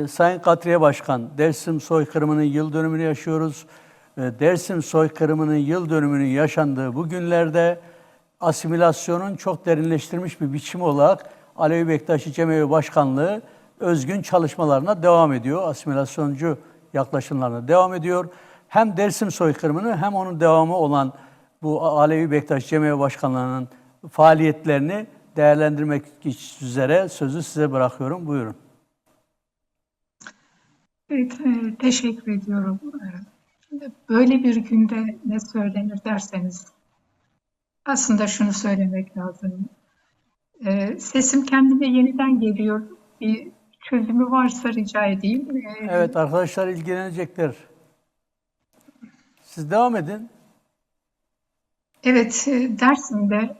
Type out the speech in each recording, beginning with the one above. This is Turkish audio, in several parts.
Sayın Kadriye Başkan, Dersim soykırımının yıl dönümünü yaşıyoruz. Dersim soykırımının yıl dönümünün yaşandığı bu günlerde asimilasyonun çok derinleştirilmiş bir biçimi olarak Alevi Bektaşi Cemevi Başkanlığı özgün çalışmalarına devam ediyor. Asimilasyoncu yaklaşımlarına devam ediyor. Hem Dersim soykırımını hem onun devamı olan bu Alevi Bektaşi Cemevi Başkanlığı'nın faaliyetlerini değerlendirmek üzere sözü size bırakıyorum. Buyurun. Evet, teşekkür ediyorum. Şimdi böyle bir günde ne söylenir derseniz, aslında şunu söylemek lazım. Sesim kendime yeniden geliyor. Bir çözümü varsa rica edeyim. Evet, arkadaşlar ilgilenecekler. Siz devam edin. Evet, Dersim'de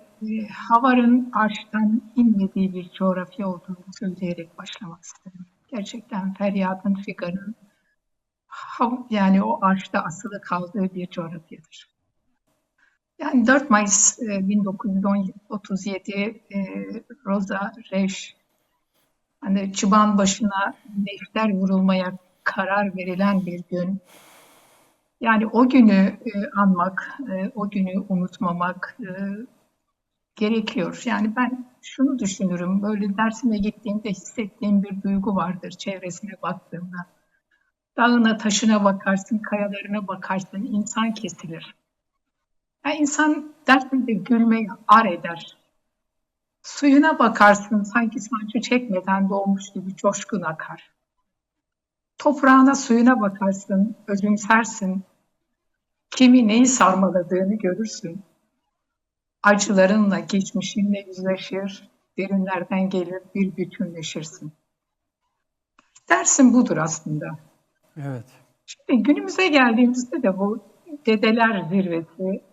Havar'ın arştan inmediği bir coğrafya olduğunu söyleyerek başlamak isterim. Gerçekten feryadın, figanın, yani o arşta asılı kaldığı bir coğrafyadır. Yani 4 Mayıs 1937 Roza Reş, hani çıban başına neşter vurulmaya karar verilen bir gün. Yani o günü anmak, o günü unutmamak gerekiyor. Yani ben şunu düşünürüm, böyle Dersim'e gittiğimde hissettiğim bir duygu vardır çevresine baktığımda. Dağına taşına bakarsın, kayalarına bakarsın, insan kesilir. Yani insan Dersim'de gülmeyi ar eder. Suyuna bakarsın, sanki sancı çekmeden doğmuş gibi coşkun akar. Toprağına, suyuna bakarsın, özümsersin. Kimi neyi sarmaladığını görürsün. Acılarınla, geçmişinle yüzleşir, derinlerden gelir bir bütünleşirsin. Dersim budur aslında. Evet. Şimdi günümüze geldiğimizde de bu dedeler zirvesi,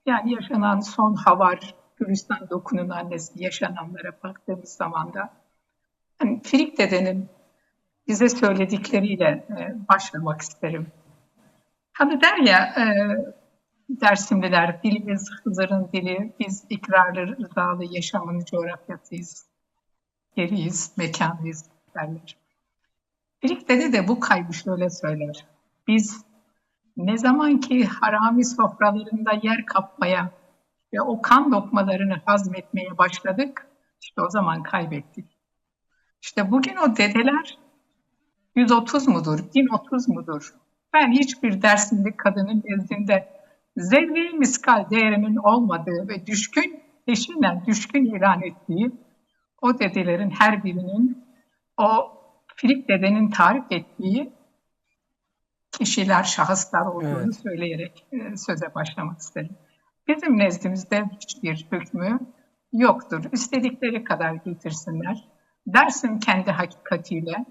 yani yaşanan son Havar, Gülistan Doku'nun annesi yaşananlara baktığımız zaman da hani Firik dedenin bize söyledikleriyle başlamak isterim. Hani der ya Dersimliler, dilimiz Hızır'ın dili, biz ikrarlı, rızalı yaşamın coğrafyasıyız, yeriyiz, mekanıyız derler. Firik dede de bu kaybı şöyle söyler. Biz ne zaman ki harami sofralarında yer kapmaya ve o kan lokmalarını hazmetmeye başladık, işte o zaman kaybettik. İşte bugün o dedeler 130 mudur, 1030 mudur? Ben hiçbir Dersimli kadının nezdinde zerre miskal değerinin olmadığı ve peşinden düşkün ilan ettiği o dedelerin her birinin o Filik dedenin tarif ettiği kişiler, şahıslar olduğunu söyleyerek söze başlamak isterim. Bizim nezdimizde hiçbir hükmü yoktur. İstedikleri kadar getirsinler. Dersim kendi hakikatiyle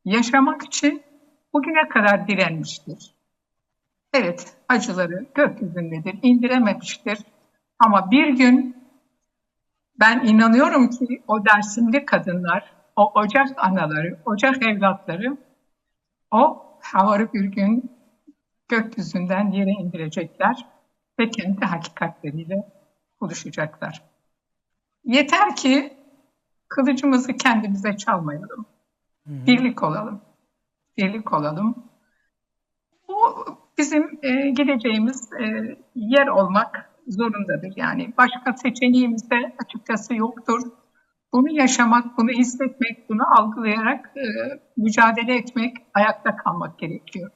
yaşamak için bugüne kadar direnmiştir. Evet, acıları gökyüzündedir, indirememiştir. Ama bir gün ben inanıyorum ki o Dersimli kadınlar, o ocak anaları, ocak evlatları o havarı bir gün gökyüzünden yere indirecekler ve kendi hakikatleriyle buluşacaklar. Yeter ki kılıcımızı kendimize çalmayalım. Birlik olalım. Birlik olalım. Bu bizim gideceğimiz yer olmak zorundadır. Yani başka seçeneğimiz de açıkçası yoktur. Bunu yaşamak, bunu hissetmek, bunu algılayarak mücadele etmek, ayakta kalmak gerekiyor.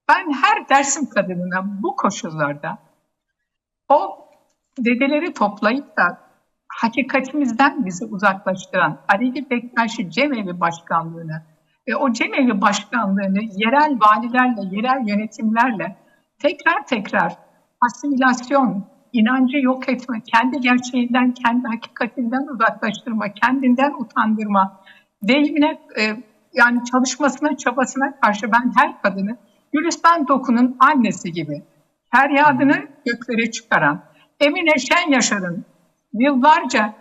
Ben her Dersim kadınına bu koşullarda o dedeleri toplayıp da hakikatimizden bizi uzaklaştıran Alevi Bektaşi Cemevi Başkanlığı'nı ve o Cemevi Başkanlığı'nı yerel valilerle, yerel yönetimlerle tekrar asimilasyon, inancı yok etme, kendi gerçeğinden, kendi hakikatinden uzaklaştırma, kendinden utandırma deyimine yani çalışmasına, çabasına karşı ben her kadını Gülistan Doku'nun annesi gibi feryadını göklere çıkaran, Emine Şen Yaşar'ın yıllarca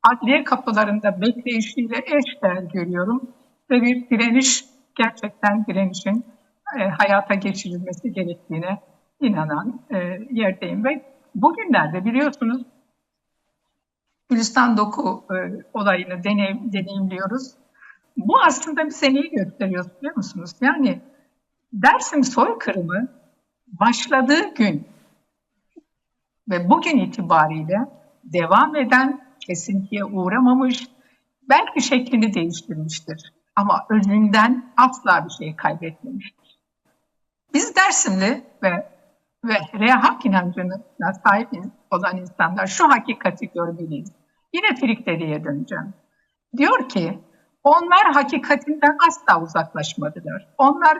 adliye kapılarında bekleyişiyle eşdeğer görüyorum ve bir direniş, gerçekten direnişin hayata geçirilmesi gerektiğine inanan yerdeyim. Ve bugünlerde biliyorsunuz Gülistan Doku olayını deneyimliyoruz. Bu aslında bize neyi gösteriyor biliyor musunuz? Yani Dersim soykırımı başladığı gün ve bugün itibariyle devam eden, kesintiye uğramamış, belki şeklini değiştirmiştir. Ama özünden asla bir şey kaybetmemiştir. Biz Dersimli ve hak inancına sahip olan insanlar şu hakikati görmeliyiz. Yine Firikdeli'ye döneceğim. Diyor ki, onlar hakikatinden asla uzaklaşmadılar. Onlar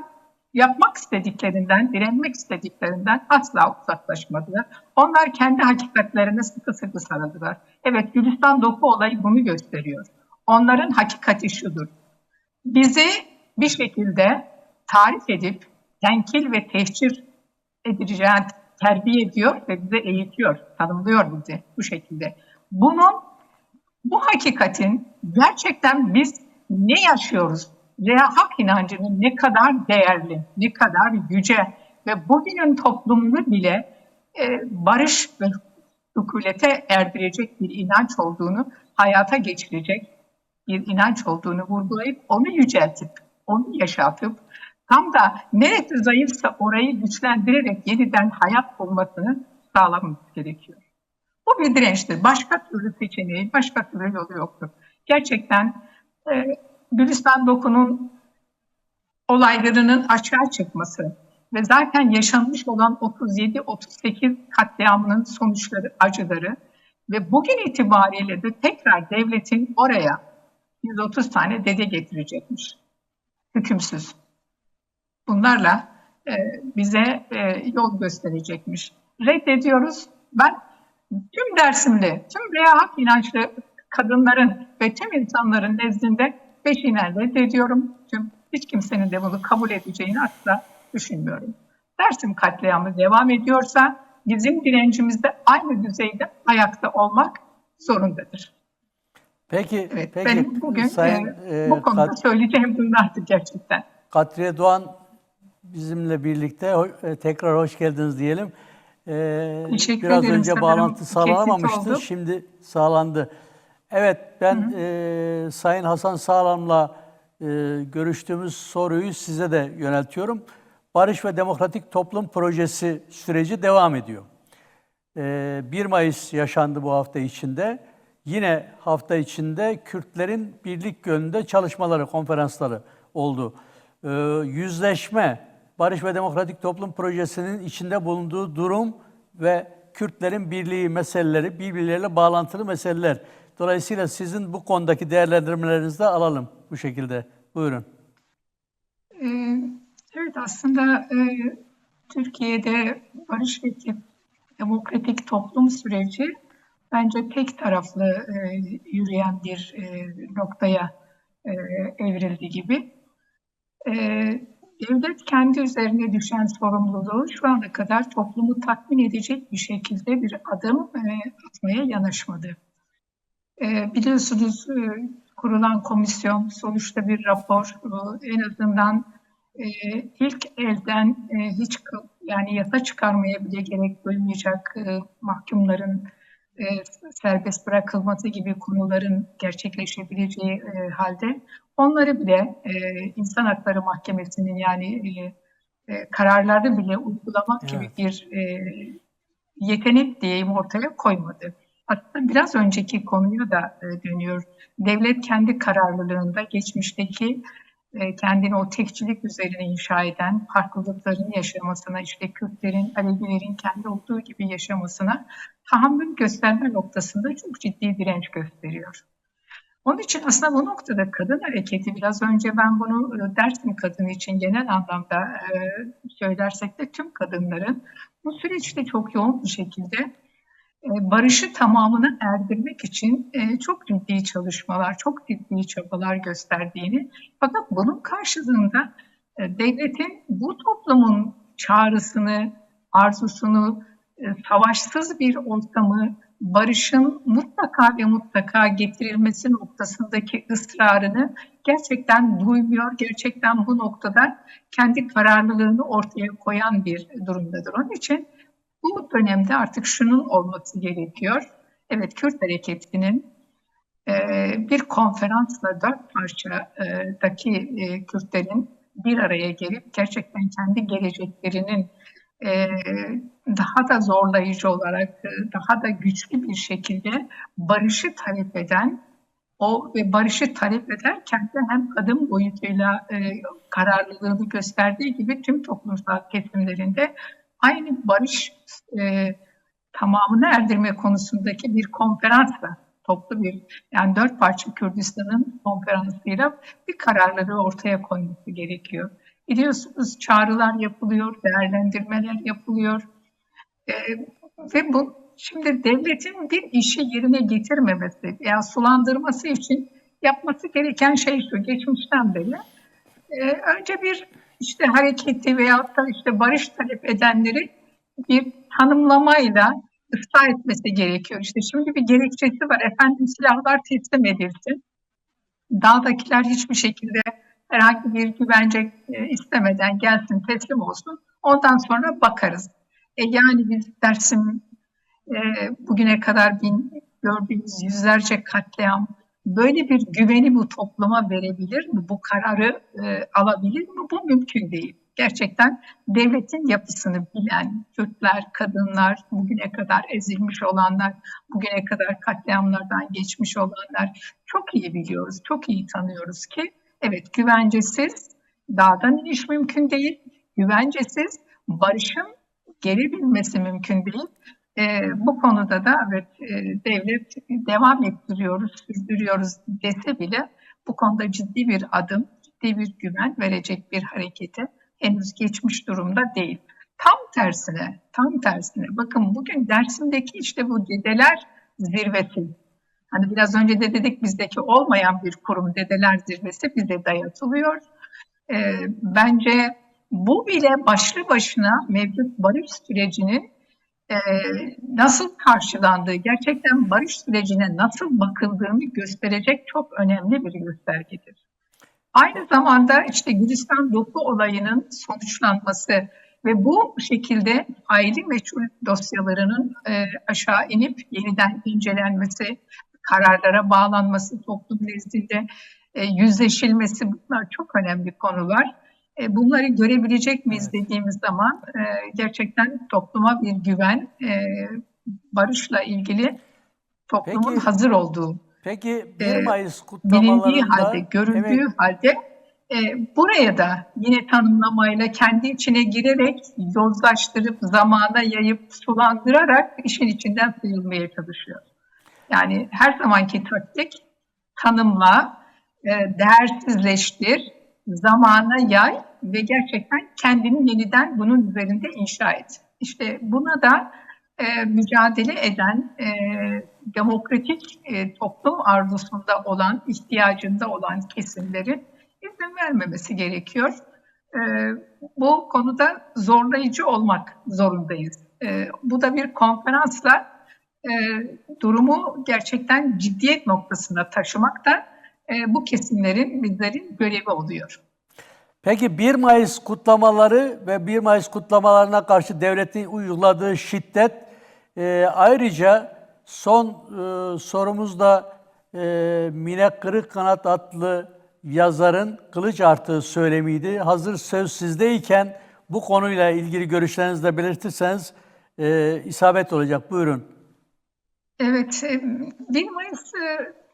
yapmak istediklerinden, direnmek istediklerinden asla uzaklaşmadılar. Onlar kendi hakikatlerine sıkı sıkı sarıldılar. Evet, Gülistan Doku olayı bunu gösteriyor. Onların hakikati şudur: bizi bir şekilde tarif edip tenkil ve tehcir edileceğini terbiye ediyor ve bize eğitiyor, tanımlıyor bizi bu şekilde. Bu hakikatin gerçekten biz ne yaşıyoruz? Hak inancının ne kadar değerli, ne kadar yüce ve bugünün toplumunu bile barış ve sükunete erdirecek bir inanç olduğunu, hayata geçirecek bir inanç olduğunu vurgulayıp, onu yüceltip, onu yaşatıp, tam da neresi zayıfsa orayı güçlendirerek yeniden hayat bulmasını sağlamamız gerekiyor. Bu bir dirençtir. Başka türlü seçeneği, başka türlü yolu yoktur. Gerçekten Gülistan Doku'nun olaylarının açığa çıkması ve zaten yaşanmış olan 37-38 katliamının sonuçları, acıları ve bugün itibariyle de tekrar devletin oraya 130 tane dede getirecekmiş. Hükümsüz. Bunlarla bize yol gösterecekmiş. Reddediyoruz. Ben tüm Dersimli, tüm hak inançlı kadınların ve tüm insanların nezdinde peşinen reddediyorum. Hiç kimsenin de bunu kabul edeceğini asla düşünmüyorum. Dersim katliamı devam ediyorsa bizim direncimiz de aynı düzeyde ayakta olmak zorundadır. Peki, Evet, peki benim bugün Sayın bu konuda söyleyeceğim bunlardı gerçekten. Kadriye Doğan bizimle birlikte tekrar hoş geldiniz diyelim. Teşekkür Biraz ederim. önce Sanırım bağlantı kesit sağlanamamıştı, oldu. şimdi sağlandı. Evet, ben Sayın Hasan Sağlam'la görüştüğümüz soruyu size de yöneltiyorum. Barış ve Demokratik Toplum Projesi süreci devam ediyor. 1 Mayıs yaşandı bu hafta içinde. Yine hafta içinde Kürtlerin birlik yönünde çalışmaları, konferansları oldu. Yüzleşme, Barış ve Demokratik Toplum Projesi'nin içinde bulunduğu durum ve Kürtlerin birliği meseleleri, birbirleriyle bağlantılı meseleler. Dolayısıyla sizin bu konudaki değerlendirmelerinizi de alalım bu şekilde. Buyurun. Evet, aslında Türkiye'de barış ve demokratik toplum süreci bence tek taraflı yürüyen bir noktaya evrildi gibi. Devlet kendi üzerine düşen sorumluluğu şu ana kadar toplumu tatmin edecek bir şekilde bir adım atmaya yanaşmadı. Biliyorsunuz kurulan komisyon sonuçta bir rapor, en azından ilk elden hiç yani yasa çıkarmaya bile gerek duymayacak mahkumların serbest bırakılması gibi konuların gerçekleşebileceği halde onları bile İnsan Hakları Mahkemesi'nin yani kararları bile uygulamak gibi bir yetenek diyeyim ortaya koymadı. Aslında biraz önceki konuya da dönüyor. Devlet kendi kararlılığında geçmişteki kendini o tekçilik üzerine inşa eden, farklılıkların yaşamasına, işte Kürtlerin, Alevilerin kendi olduğu gibi yaşamasına tahammül gösterme noktasında çok ciddi direnç gösteriyor. Onun için aslında bu noktada kadın hareketi, biraz önce ben bunu Dersim kadını için genel anlamda söylersek de tüm kadınların bu süreçte çok yoğun bir şekilde barışı tamamına erdirmek için çok ciddi çalışmalar, çok ciddi çabalar gösterdiğini, fakat bunun karşılığında devletin bu toplumun çağrısını, arzusunu, savaşsız bir ortamı, barışın mutlaka ve mutlaka getirilmesi noktasındaki ısrarını gerçekten duymuyor, gerçekten bu noktada kendi kararlılığını ortaya koyan bir durumdadır. Onun için bu dönemde artık şunun olması gerekiyor. Evet, Kürt hareketinin bir konferansla 4 parçadaki Kürtlerin bir araya gelip gerçekten kendi geleceklerinin e, daha da zorlayıcı olarak, daha da güçlü bir şekilde barışı talep eden, o ve barışı talep ederken de hem kadın boyutuyla kararlılığını gösterdiği gibi tüm toplumsal kesimlerinde aynı barış tamamını erdirme konusundaki bir konferansla, toplu bir, yani 4 parça Kürdistan'ın konferansıyla bir kararları ortaya koyması gerekiyor. Biliyorsunuz çağrılar yapılıyor, değerlendirmeler yapılıyor. E, Ve bu şimdi devletin bir işi yerine getirmemesi veya sulandırması için yapması gereken şey şu: geçmişten beri önce bir işte hareketi veyahut da işte barış talep edenleri bir tanımlamayla ıslah etmesi gerekiyor. İşte şimdi bir gerekçesi var. Efendim, silahlar teslim edilsin. Dağdakiler hiçbir şekilde herhangi bir güvence istemeden gelsin, teslim olsun. Ondan sonra bakarız. Yani biz Dersim bugüne kadar gördüğümüz yüzlerce katliam, böyle bir güveni bu topluma verebilir mi? Bu kararı alabilir mi? Bu mümkün değil. Gerçekten devletin yapısını bilen Kürtler, kadınlar, bugüne kadar ezilmiş olanlar, bugüne kadar katliamlardan geçmiş olanlar çok iyi biliyoruz, çok iyi tanıyoruz ki evet, güvencesiz dağdan iniş mümkün değil, güvencesiz barışın gelebilmesi mümkün değil. Bu konuda da evet, devlet devam ettiriyoruz, sürdürüyoruz dese bile bu konuda ciddi bir adım, ciddi bir güven verecek bir harekete henüz geçmiş durumda değil. Tam tersine, tam tersine. Bakın bugün Dersim'deki işte bu dedeler zirvesi. Hani biraz önce de dedik, bizdeki olmayan bir kurum, dedeler zirvesi bize dayatılıyor. Bence bu bile başlı başına mevcut barış sürecinin e, nasıl karşılandığı, gerçekten barış sürecine nasıl bakıldığını gösterecek çok önemli bir göstergedir. Aynı zamanda işte Gülistan doku olayının sonuçlanması ve bu şekilde faili meçhul dosyalarının aşağı inip yeniden incelenmesi, kararlara bağlanması, toplum nezdinde yüzleşilmesi, bunlar çok önemli konular. Bunları görebilecek miyiz Evet. dediğimiz zaman gerçekten topluma bir güven, barışla ilgili toplumun Peki hazır olduğu, peki e, 1 Mayıs bilindiği halde, kutlamalarında evet. görüldüğü halde buraya da yine tanımlamayla kendi içine girerek, yozlaştırıp, zamana yayıp, sulandırarak işin içinden sıyrılmaya çalışıyor. Yani her zamanki taktik: tanımla, değersizleştir, zamana yay ve gerçekten kendini yeniden bunun üzerinde inşa et. İşte buna da mücadele eden, demokratik toplum arzusunda olan, ihtiyacında olan kesimlerin izin vermemesi gerekiyor. E, Bu konuda zorlayıcı olmak zorundayız. Bu da bir konferansla durumu gerçekten ciddiyet noktasına taşımak da bu kesimlerin, bizlerin görevi oluyor. Peki 1 Mayıs kutlamaları ve 1 Mayıs kutlamalarına karşı devletin uyguladığı şiddet, ayrıca son sorumuzda Mine Kırıkkanat adlı yazarın kılıç artığı söylemiydi. Hazır söz sizdeyken bu konuyla ilgili görüşlerinizi de belirtirseniz isabet olacak. Buyurun. Evet, 1 Mayıs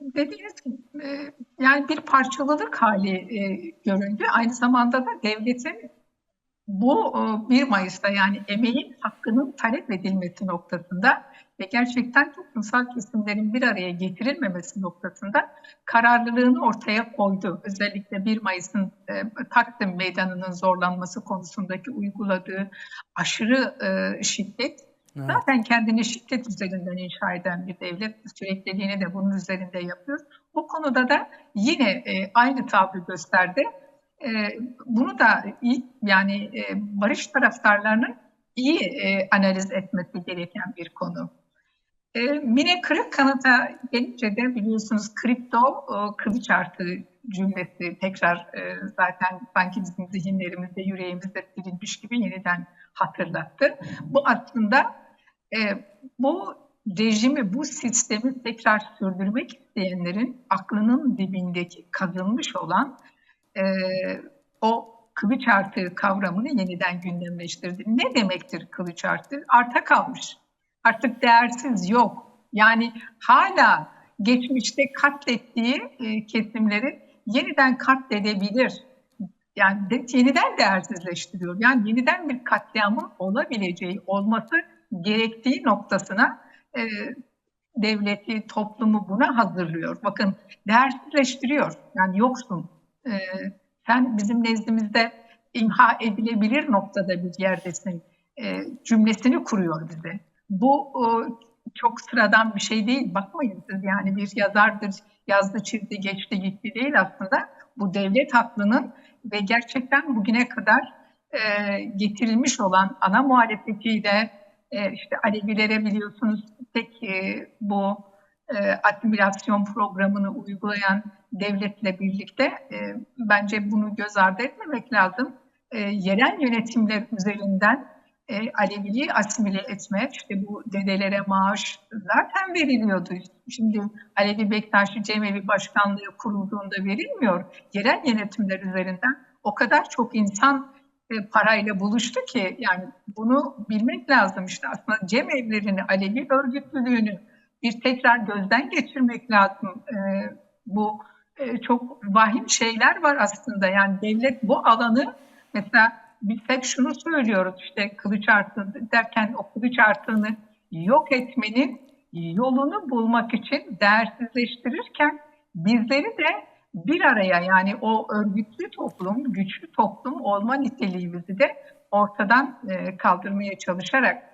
dediğiniz gibi yani bir parçalılık hali göründü. Aynı zamanda da devletin bu 1 Mayıs'ta, yani emeğin hakkının talep edilmesi noktasında ve gerçekten toplumsal kesimlerin bir araya getirilmemesi noktasında kararlılığını ortaya koydu. Özellikle 1 Mayıs'ın Taksim Meydanı'nın zorlanması konusundaki uyguladığı aşırı şiddet, Evet. zaten kendini şiddet üzerinden inşa eden bir devlet, sürekliliğini de bunun üzerinde yapıyor. Bu konuda da yine aynı tavrı gösterdi. Bunu da iyi, yani barış taraftarlarının iyi analiz etmesi gereken bir konu. Mine Kırıkkanat'a gelince de biliyorsunuz kripto kılıç artığı cümlesi tekrar zaten sanki bizim zihinlerimizde, yüreğimizde silinmiş gibi yeniden hatırlattı. Bu aslında bu rejimi, bu sistemi tekrar sürdürmek isteyenlerin aklının dibindeki kazınmış olan o kılıç artığı kavramını yeniden gündemleştirdi. Ne demektir kılıç artığı? Arta kalmış. Artık değersiz, yok. Yani hala geçmişte katlettiği kesimleri yeniden katledebilir. Yani yeniden değersizleştiriyor. Yani yeniden bir katliamın olabileceği, olması gerektiği noktasına devleti, toplumu buna hazırlıyor. Bakın, değersizleştiriyor. Yani yoksun. Sen bizim nezdimizde imha edilebilir noktada bir yerdesin cümlesini kuruyor bize. Bu çok sıradan bir şey değil. Bakmayın siz, yani bir yazardır, yazdı, çizdi, geçti, gitti değil aslında. Bu devlet aklının ve gerçekten bugüne kadar getirilmiş olan ana muhalefetiyle işte Alevilere biliyorsunuz tek bu asimilasyon programını uygulayan devletle birlikte bence bunu göz ardı etmemek lazım. Yerel yönetimler üzerinden Aleviliği asimile etme, işte bu dedelere maaş zaten veriliyordu. Şimdi Alevi Bektaşi Cemevi Başkanlığı kurulduğunda verilmiyor. Yerel yönetimler üzerinden o kadar çok insan parayla buluştu ki, yani bunu bilmek lazım. İşte aslında cemevlerini, Alevi örgütlülüğünü bir tekrar gözden geçirmek lazım. Bu çok vahim şeyler var aslında. Yani devlet bu alanı, mesela biz hep şunu söylüyoruz, işte kılıç artığı derken o kılıç artığını yok etmenin yolunu bulmak için değersizleştirirken bizleri de bir araya, yani o örgütlü toplum, güçlü toplum olma niteliğimizi de ortadan kaldırmaya çalışarak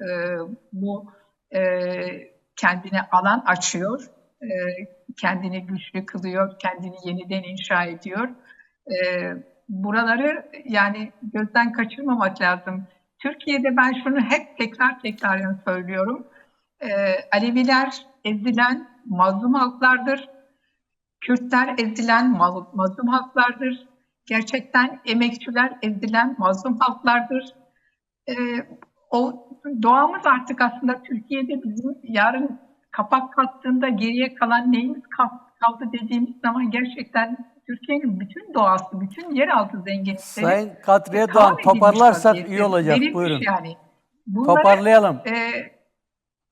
bu kendine alan açıyor, kendini güçlü kılıyor, kendini yeniden inşa ediyor. Buraları yani gözden kaçırmamak lazım. Türkiye'de ben şunu hep tekrar söylüyorum. Aleviler ezilen mazlum halklardır. Kürtler ezilen mazlum halklardır. Gerçekten emekçiler ezilen mazlum halklardır. O doğamız artık aslında Türkiye'de bizim yarın kapak kalktığında geriye kalan neyimiz kaldı dediğimiz zaman gerçekten Türkiye'nin bütün doğası, bütün yeraltı zenginlikleri Sayın Kadriye talan Doğan, edilmiş toparlarsak vaziyette, iyi olacak. verilmiş Buyurun. yani. Bunları Toparlayalım.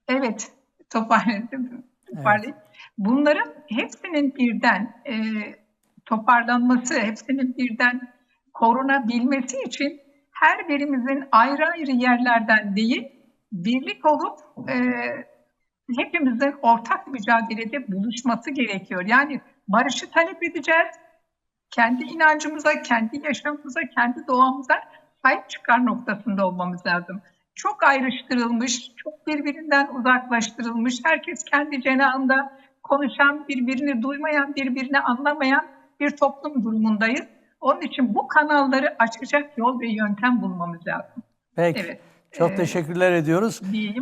evet, toparlayayım. Evet. Bunların hepsinin birden toparlanması, hepsinin birden korunabilmesi için her birimizin ayrı ayrı yerlerden değil, birlik olup hepimizin ortak mücadelede buluşması gerekiyor. Yani barışı talep edeceğiz. Kendi inancımıza, kendi yaşamımıza, kendi doğamıza sahip çıkar noktasında olmamız lazım. Çok ayrıştırılmış, çok birbirinden uzaklaştırılmış, herkes kendi cenahında konuşan, birbirini duymayan, birbirini anlamayan bir toplum durumundayız. Onun için bu kanalları açacak yol ve yöntem bulmamız lazım. Peki. Evet. Çok teşekkürler ediyoruz. Diyeyim.